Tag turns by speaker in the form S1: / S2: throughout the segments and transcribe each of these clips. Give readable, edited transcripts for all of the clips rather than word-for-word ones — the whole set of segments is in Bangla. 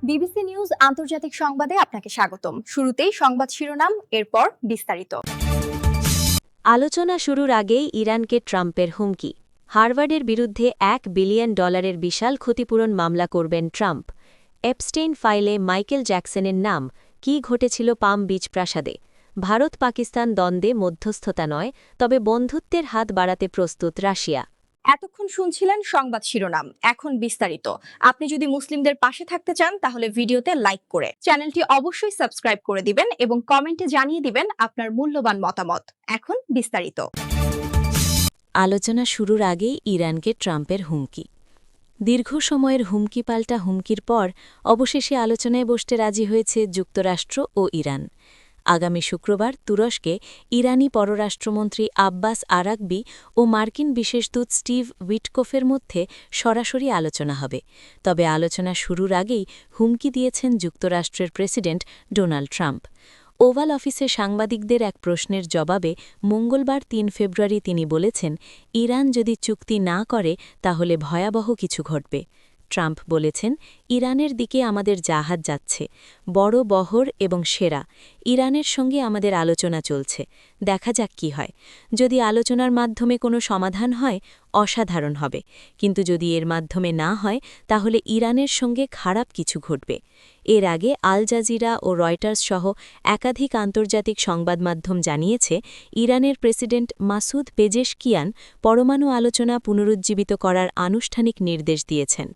S1: বিবিসি নিউজ আন্তর্জাতিক সংবাদে আপনাকে স্বাগতম। শুরুতেই সংবাদ শিরোনাম, এরপর বিস্তারিত।
S2: আলোচনা শুরুর আগেই ইরানকে ট্রাম্পের হুমকি। হার্ভার্ডের বিরুদ্ধে $1 বিলিয়ন বিশাল ক্ষতিপূরণ মামলা করবেন ট্রাম্প। এপস্টেইন ফাইলে মাইকেল জ্যাকসনের নাম। কি ঘটেছিল পাম বিচ প্রাসাদে? ভারত পাকিস্তান দ্বন্দ্বে মধ্যস্থতা নয়, তবে বন্ধুত্বের হাত বাড়াতে প্রস্তুত রাশিয়া।
S1: এতক্ষণ শুনছিলেন সংবাদ শিরোনাম, এখন বিস্তারিত। আপনি যদি মুসলিমদের পাশে থাকতে চান তাহলে ভিডিওতে লাইক করে চ্যানেলটি অবশ্যই সাবস্ক্রাইব করে দিবেন এবং কমেন্টে জানিয়ে দিবেন আপনার মূল্যবান মতামত। এখন বিস্তারিত।
S2: আলোচনা শুরুর আগেই ইরানকে ট্রাম্পের হুমকি। দীর্ঘ সময়ের হুমকি পাল্টা হুমকির পর অবশেষে আলোচনায় বসতে রাজি হয়েছে যুক্তরাষ্ট্র ও ইরান। আগামী শুক্রবার তুরস্কে ইরানি পররাষ্ট্রমন্ত্রী আব্বাস আরাকবি ও মার্কিন বিশেষদূত স্টিভ উইটকফের মধ্যে সরাসরি আলোচনা হবে। তবে আলোচনা শুরুর আগেই হুমকি দিয়েছেন যুক্তরাষ্ট্রের প্রেসিডেন্ট ডোনাল্ড ট্রাম্প। ওভাল অফিসে সাংবাদিকদের এক প্রশ্নের জবাবে মঙ্গলবার ৩ ফেব্রুয়ারি তিনি বলেছেন, ইরান যদি চুক্তি না করে তাহলে ভয়াবহ কিছু ঘটবে। ট্রাম্প বলেছেন, ইরানের দিকে আমাদের জাহাজ যাচ্ছে, বড় বহর এবং সেরা। ইরানের সঙ্গে আমাদের আলোচনা চলছে, দেখা যাক কি হয়। যদি আলোচনার মাধ্যমে কোনো সমাধান হয়, অসাধারণ হবে, কিন্তু যদি এর মাধ্যমে না হয় তাহলে ইরানের সঙ্গে খারাপ কিছু ঘটবে। এর আগে আল জাজিরা ও রয়টার্স সহ একাধিক আন্তর্জাতিক সংবাদ মাধ্যম জানিয়েছে, ইরানের প্রেসিডেন্ট মাসুদ পেজেশকিয়ান পরমাণু আলোচনা পুনরুজ্জীবিত করার আনুষ্ঠানিক নির্দেশ দিয়েছেন।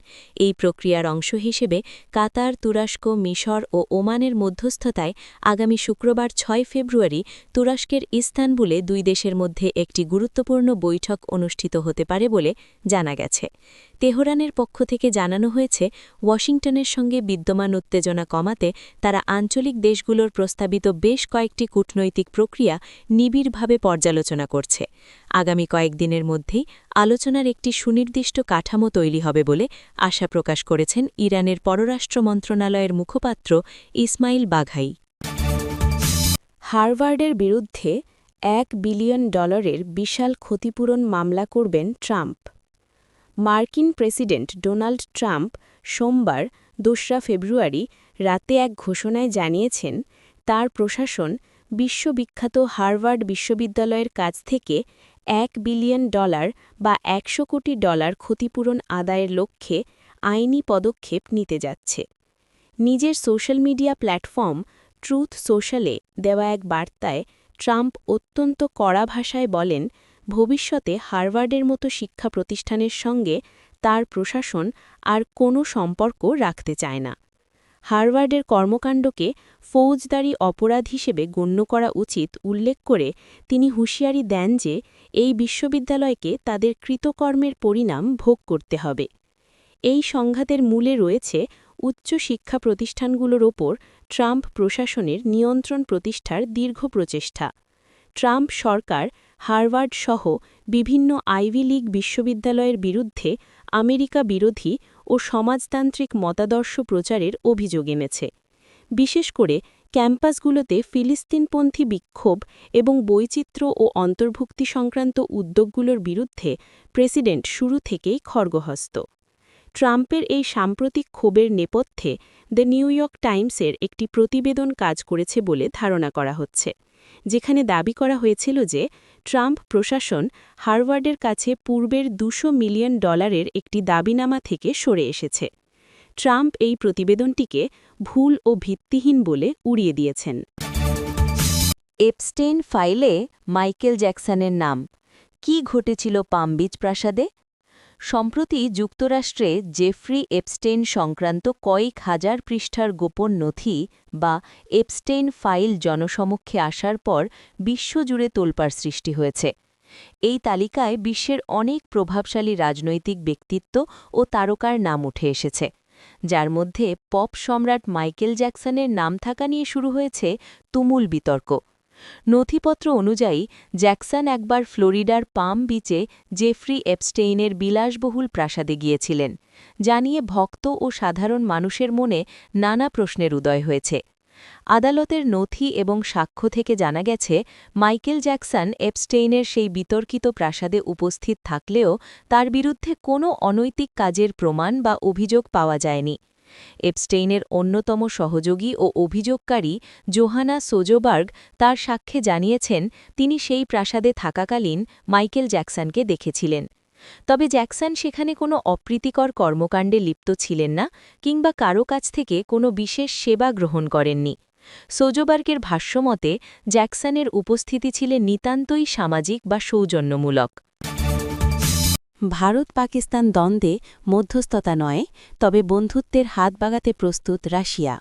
S2: এই প্রক্রিয়ার অংশ হিসেবে কাতার, তুরস্ক, মিশর ও ওমানের মধ্যস্থতায় আগামী শুক্রবার ৬ ফেব্রুয়ারি তুরস্কের ইস্তানবুলে দুই দেশের মধ্যে একটি গুরুত্বপূর্ণ বৈঠক অনুষ্ঠিত হতে পারে বলে জানা গেছে। তেহরানের পক্ষ থেকে জানানো হয়েছে, ওয়াশিংটনের সঙ্গে বিদ্যমান উত্তেজনা কমাতে তারা আঞ্চলিক দেশগুলোর প্রস্তাবিত বেশ কয়েকটি কূটনৈতিক প্রক্রিয়া নিবিড়ভাবে পর্যালোচনা করছে। আগামী কয়েকদিনের মধ্যেই আলোচনার একটি সুনির্দিষ্ট কাঠামো তৈরি হবে বলে আশা প্রকাশ করেছেন ইরানের পররাষ্ট্র মন্ত্রণালয়ের মুখপাত্র ইসমাইল বাঘাই। হার্ভার্ডের বিরুদ্ধে $1 বিলিয়ন বিশাল ক্ষতিপূরণ মামলা করবেন ট্রাম্প। মার্কিন প্রেসিডেন্ট ডোনাল্ড ট্রাম্প সোমবার ২রা ফেব্রুয়ারি রাতে এক ঘোষণায় জানিয়েছেন, তার প্রশাসন বিশ্ববিখ্যাত হার্ভার্ড বিশ্ববিদ্যালয়ের কাছ থেকে $1 বিলিয়ন বা $100 কোটি ক্ষতিপূরণ আদায়ের লক্ষ্যে আইনি পদক্ষেপ নিতে যাচ্ছে। নিজের সোশ্যাল মিডিয়া প্ল্যাটফর্ম ট্রুথ সোশ্যালে দেওয়া এক বার্তায় ট্রাম্প অত্যন্ত কড়া ভাষায় বলেন, ভবিষ্যতে হার্ভার্ডের মতো শিক্ষা প্রতিষ্ঠানের সঙ্গে তার প্রশাসন আর কোনো সম্পর্ক রাখতে চায় না। হার্ভার্ডের কর্মকাণ্ডকে ফৌজদারি অপরাধ হিসেবে গণ্য করা উচিত উল্লেখ করে তিনি হুঁশিয়ারি দেন যে এই বিশ্ববিদ্যালয়কে তাদের কৃতকর্মের পরিণাম ভোগ করতে হবে। এই সংঘাতের মূলে রয়েছে উচ্চ শিক্ষা প্রতিষ্ঠানগুলোর ওপর ট্রাম্প প্রশাসনের নিয়ন্ত্রণ প্রতিষ্ঠার দীর্ঘ প্রচেষ্টা। ট্রাম্প সরকার হার্ভার্ড সহ বিভিন্ন আইভি লীগ বিশ্ববিদ্যালয়ের বিরুদ্ধে আমেরিকা বিরোধী ও সমাজতান্ত্রিক মতাদর্শ প্রচারের অভিযোগ এনেছে। বিশেষ করে ক্যাম্পাসগুলোতে ফিলিস্তিনপন্থী বিক্ষোভ এবং বৈচিত্র্য ও অন্তর্ভুক্তি সংক্রান্ত উদ্যোগগুলোর বিরুদ্ধে প্রেসিডেন্ট শুরু থেকেই খড়গহস্ত। ট্রাম্পের এই সাম্প্রতিক ক্ষোভের নেপথ্যে দ্য নিউ ইয়র্ক টাইমসের একটি প্রতিবেদন কাজ করেছে বলে ধারণা করা হচ্ছে, যেখানে দাবি করা হয়েছিল যে ট্রাম্প প্রশাসন হার্ভার্ডের কাছে পূর্বের $200 মিলিয়ন একটি দাবিনামা থেকে সরে এসেছে। ট্রাম্প এই প্রতিবেদনটিকে ভুল ও ভিত্তিহীন বলে উড়িয়ে দিয়েছেন। এপস্টেইন ফাইলে মাইকেল জ্যাকসনের নাম। কি ঘটেছিল পাম বিচ প্রাসাদে? সম্প্রতি যুক্তরাষ্ট্রে জেফ্রি এপস্টেইন সংক্রান্ত কয়েক হাজার পৃষ্ঠার গোপন নথি বা এপস্টেইন ফাইল জনসমক্ষে আসার পর বিশ্বজুড়ে তোলপাড় সৃষ্টি হয়েছে। এই তালিকায় বিশ্বের অনেক প্রভাবশালী রাজনৈতিক ব্যক্তিত্ব ও তারকার নাম উঠে এসেছে, যার মধ্যে পপ সম্রাট মাইকেল জ্যাকসনের নাম থাকা নিয়ে শুরু হয়েছে তুমুল বিতর্ক। নথিপত্র অনুযায়ী জ্যাকসন একবার ফ্লোরিডার পাম বিচে জেফ্রি এপস্টেইনের বিলাসবহুল প্রাসাদে গিয়েছিলেন, যা নিয়ে ভক্ত ও সাধারণ মানুষের মনে নানা প্রশ্নের উদয় হয়েছে। আদালতের নথি এবং সাক্ষ্য থেকে জানা গেছে, মাইকেল জ্যাকসন এপস্টেইনের সেই বিতর্কিত প্রাসাদে উপস্থিত থাকলেও তার বিরুদ্ধে কোনো অনৈতিক কাজের প্রমাণ বা অভিযোগ পাওয়া যায়নি। এপস্টেইনের অন্যতম সহযোগী ও অভিযোগকারী জোহানা সোজোবার্গ তার সাক্ষ্যে জানিয়েছেন তিনি সেই প্রাসাদে থাকাকালীন মাইকেল জ্যাকসনকে দেখেছিলেন। তবে জ্যাকসন সেখানে কোনো অপ্রীতিকর কর্মকাণ্ডে লিপ্ত ছিলেন না কিংবা কারও কাছ থেকে কোনো বিশেষ সেবা গ্রহণ করেননি। সোজোবার্গের ভাষ্যমতে জ্যাকসনের উপস্থিতি ছিলেন নিতান্তই সামাজিক বা সৌজন্যমূলক। ভারত-পাকিস্তান দ্বন্দ্বে মধ্যস্থতা নয়, তবে বন্ধুত্বের হাত বাগাতে প্রস্তুত রাশিয়া।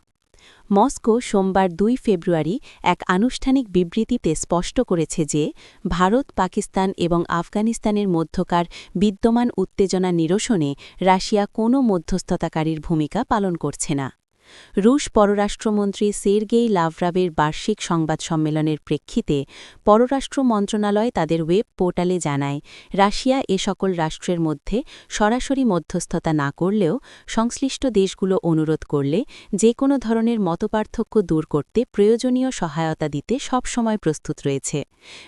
S2: মস্কো সোমবার ২ ফেব্রুয়ারি এক আনুষ্ঠানিক বিবৃতিতে স্পষ্ট করেছে যে ভারত, পাকিস্তান এবং আফগানিস্তানের মধ্যকার বিদ্যমান উত্তেজনা নিরসনে রাশিয়া কোনো মধ্যস্থতাকারীর ভূমিকা পালন করছে না। রুশ পররাষ্ট্রমন্ত্রী সের্গেই লাভরাভের বার্ষিক সংবাদ সম্মেলনের প্রেক্ষিতে পররাষ্ট্র মন্ত্রণালয় তাদের ওয়েব পোর্টালে জানায়, রাশিয়া এ সকল রাষ্ট্রের মধ্যে সরাসরি মধ্যস্থতা না করলেও সংশ্লিষ্ট দেশগুলো অনুরোধ করলে যে কোনো ধরনের মতপার্থক্য দূর করতে প্রয়োজনীয় সহায়তা দিতে সবসময় প্রস্তুত রয়েছে।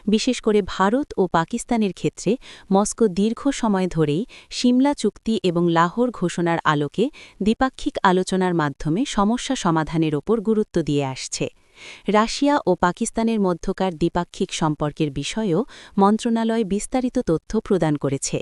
S2: বিশেষ করে ভারত ও পাকিস্তানের ক্ষেত্রে মস্কো দীর্ঘ সময় ধরেই সিমলা চুক্তি এবং লাহোর ঘোষণার আলোকে দ্বিপাক্ষিক আলোচনার মাধ্যমে সমস্যা সমাধানের ওপর গুরুত্ব দিয়ে আসছে। রাশিয়া ও পাকিস্তানের মধ্যকার দ্বিপাক্ষিক সম্পর্কের বিষয়েও মন্ত্রণালয় বিস্তারিত তথ্য প্রদান করেছে।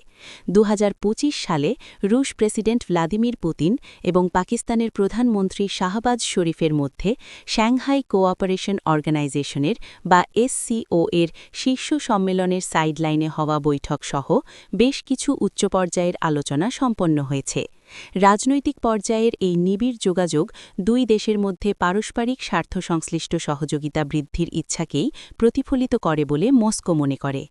S2: ২০২৫ সালে রুশ প্রেসিডেন্ট ভ্লাদিমির পুতিন এবং পাকিস্তানের প্রধানমন্ত্রী শাহবাজ শরীফের মধ্যে সাংহাই কোঅপারেশন অর্গানাইজেশনের বা SCO এর শীর্ষ সম্মেলনের সাইডলাইনে হওয়া বৈঠক সহ বেশ কিছু উচ্চ পর্যায়ের আলোচনা সম্পন্ন হয়েছে। রাজনৈতিক পর্যায়ের এই নিবিড় যোগাযোগ দুই দেশের মধ্যে পারস্পরিক স্বার্থ সংশ্লিষ্ট সহযোগিতা বৃদ্ধির ইচ্ছাকেই প্রতিফলিত করে বলে মস্কো মনে করে।